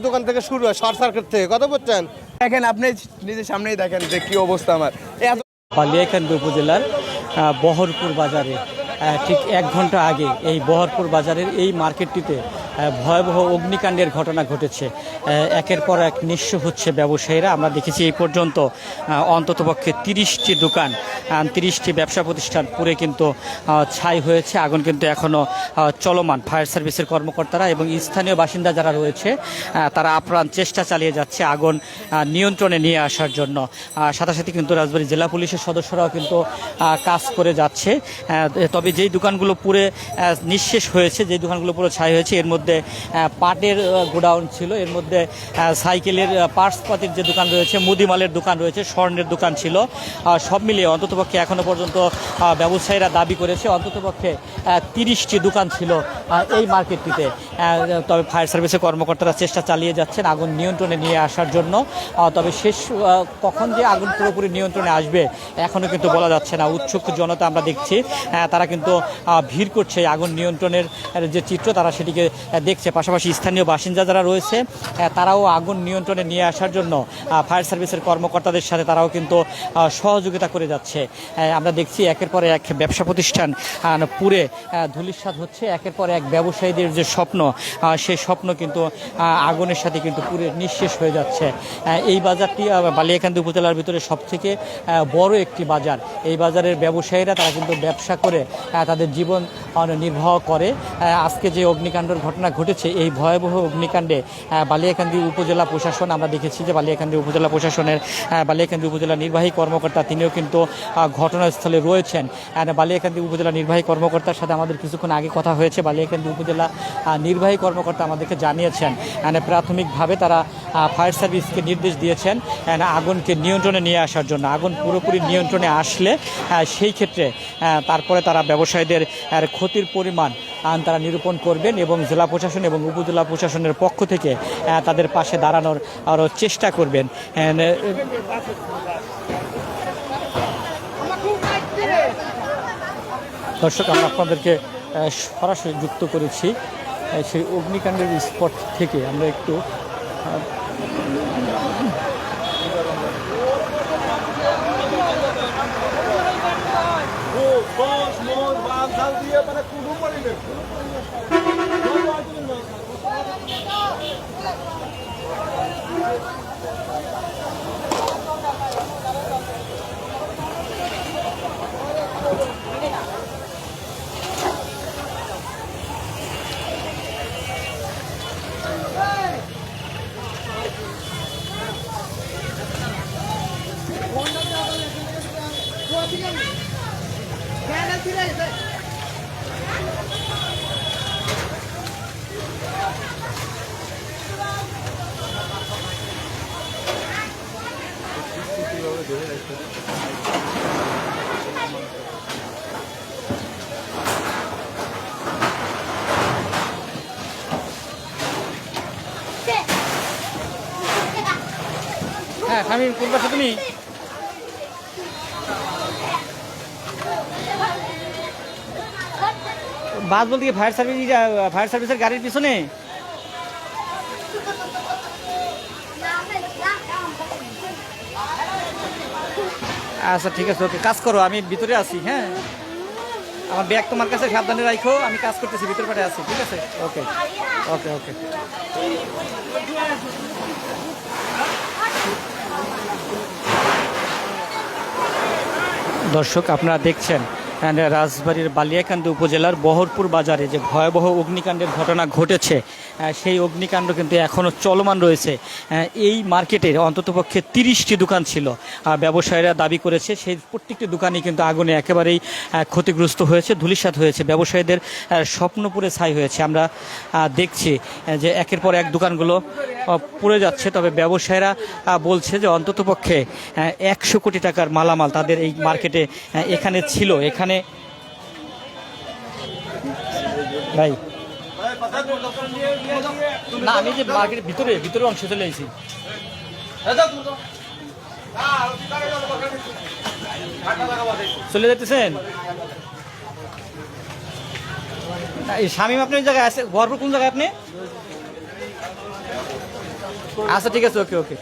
দোকান থেকে শুরু হয়, শর্ট সার্কিট থেকে। কথা বলছেন? দেখেন আপনি নিজের সামনেই দেখেন যে কি অবস্থা আমার। বালিয়াকান্দি উপজেলার বহরপুর বাজারে ঠিক 1 ঘন্টা আগে এই বহরপুর বাজারের এই মার্কেটটিতে ভয়াবহ অগ্নিকাণ্ডের ঘটনা ঘটেছে। একের পর এক নিঃস্ব হচ্ছে ব্যবসায়ীরা। আমরা দেখেছি এই পর্যন্ত অন্ততপক্ষে 30টি দোকান, 30টি ব্যবসা প্রতিষ্ঠান পুরে কিন্তু ছাই হয়েছে। আগুন কিন্তু এখনও চলমান। ফায়ার সার্ভিসের কর্মকর্তারা এবং স্থানীয় বাসিন্দা যারা রয়েছে তারা আপ্রাণ চেষ্টা চালিয়ে যাচ্ছে আগুন নিয়ন্ত্রণে নিয়ে আসার জন্য। সাথে সাথে কিন্তু রাজবাড়ী জেলা পুলিশের সদস্যরাও কিন্তু কাজ করে যাচ্ছে। তবে যেই দোকানগুলো পুরে নিঃশেষ হয়েছে, যেই দোকানগুলো পুরো ছাই হয়েছে, এর মধ্যে পাটের গোডাউন ছিল, এর মধ্যে সাইকেলের পার্টসপাতির যে দোকান রয়েছে, মুদিমালের দোকান রয়েছে, স্বর্ণের দোকান ছিল। সব মিলিয়ে অন্ততপক্ষে এখনও পর্যন্ত ব্যবসায়ীরা দাবি করেছে অন্ততপক্ষে 30টি দোকান ছিল এই মার্কেটটিতে। তবে ফায়ার সার্ভিসের কর্মকর্তারা চেষ্টা চালিয়ে যাচ্ছেন আগুন নিয়ন্ত্রণে নিয়ে আসার জন্য। তবে শেষ কখন যে আগুন পুরোপুরি নিয়ন্ত্রণে আসবে এখনও কিন্তু বলা যাচ্ছে না। উৎসুক জনতা আমরা দেখছি, তারা কিন্তু ভিড় করছে আগুন নিয়ন্ত্রণের যে চিত্র, তারা সেটিকে দেখছে। পাশাপাশি স্থানীয় বাসিন্দা যারা রয়েছে তারাও আগুন নিয়ন্ত্রণে নিয়ে আসার জন্য ফায়ার সার্ভিসের কর্মকর্তাদের সাথে তারাও কিন্তু সহযোগিতা করে যাচ্ছে। আমরা দেখছি একের পর এক ব্যবসা প্রতিষ্ঠান পুরে ধূলিসাৎ হচ্ছে। একের পর এক ব্যবসায়ীদের যে স্বপ্ন, সেই স্বপ্ন কিন্তু আগুনের সাথে কিন্তু পুরে নিঃশেষ হয়ে যাচ্ছে। এই বাজারটি বালিয়াকান্দি উপজেলার ভিতরে সবথেকে বড় একটি বাজার। এই বাজারের ব্যবসায়ীরা তারা কিন্তু ব্যবসা করে তাদের জীবন নির্বাহ করে। আজকে যে অগ্নিকাণ্ডের ঘটনা ঘটেছে, এই ভয়াবহ অগ্নিকাণ্ডে বালিয়াকান্দি উপজেলা প্রশাসন, আমরা দেখেছি যে বালিয়াকান্দি উপজেলা প্রশাসনের বালিয়াকান্দি উপজেলা নির্বাহী কর্মকর্তা তিনিও কিন্তু ঘটনাস্থলে রয়েছেন। বালিয়াকান্দি উপজেলা নির্বাহী কর্মকর্তার সাথে আমাদের কিছুক্ষণ আগে কথা হয়েছে। বালিয়াকান্দি উপজেলা নির্বাহী কর্মকর্তা আমাদেরকে জানিয়েছেন প্রাথমিকভাবে তারা ফায়ার সার্ভিসকে নির্দেশ দিয়েছেন আগুনকে নিয়ন্ত্রণে নিয়ে আসার জন্য। আগুন পুরোপুরি নিয়ন্ত্রণে আসলে সেই ক্ষেত্রে তারপরে তারা ব্যবসায়ীদের ক্ষতির পরিমাণ তারা নিরূপণ করবেন এবং জেলা প্রশাসন এবং উপজেলা প্রশাসনের পক্ষ থেকে তাদের পাশে দাঁড়ানোর আরও চেষ্টা করবেন। দর্শক, আমরা আপনাদেরকে সরাসরি যুক্ত করেছি সেই অগ্নিকাণ্ডের স্পট থেকে। আমরা একটু হ্যাঁ, আমি কোন পাশে তুমি বাস বলতে কি ফায়ার সার্ভিসের গাড়ির পিছনে? আচ্ছা ঠিক আছে, ওকে, কাজ করো, আমি ভিতরে আছি। হ্যাঁ, আমার ব্যাগ তোমার কাছে সাবধানে রাখো, আমি কাজ করতেছি, ভিতর পাটে আছি। ঠিক আছে, ওকে ওকে ওকে। দর্শক, আপনারা দেখছেন রাজবাড়ীর বালিয়াকান্দি উপজেলার বহরপুর বাজারে যে ভয়াবহ অগ্নিকাণ্ডের ঘটনা ঘটেছে, সেই অগ্নিকাণ্ড কিন্তু এখনও চলমান রয়েছে। এই মার্কেটের অন্ততপক্ষে 30টি দোকান ছিল। ব্যবসায়ীরা দাবি করেছে সেই প্রত্যেকটি দোকানই কিন্তু আগুনে একেবারেই ক্ষতিগ্রস্ত হয়েছে, ধূলিসাৎ হয়েছে। ব্যবসায়ীদের স্বপ্ন পুড়ে ছাই হয়েছে। আমরা দেখছি যে একের পর এক দোকানগুলো পুড়ে যাচ্ছে। তবে ব্যবসায়ীরা বলছে যে অন্ততপক্ষে 100 কোটি টাকার মালামাল তাদের এই মার্কেটে এখানে ছিল। এখানে ভাই না, আমি যে মার্কেটের ভিতরে অংশ চলে এসেছি। চলে যেতেছেন? শামীম, আপনি ওই জায়গায় আছে? বহরপুর কোন জায়গায় আপনি? আচ্ছা ঠিক আছে, ওকে ওকে।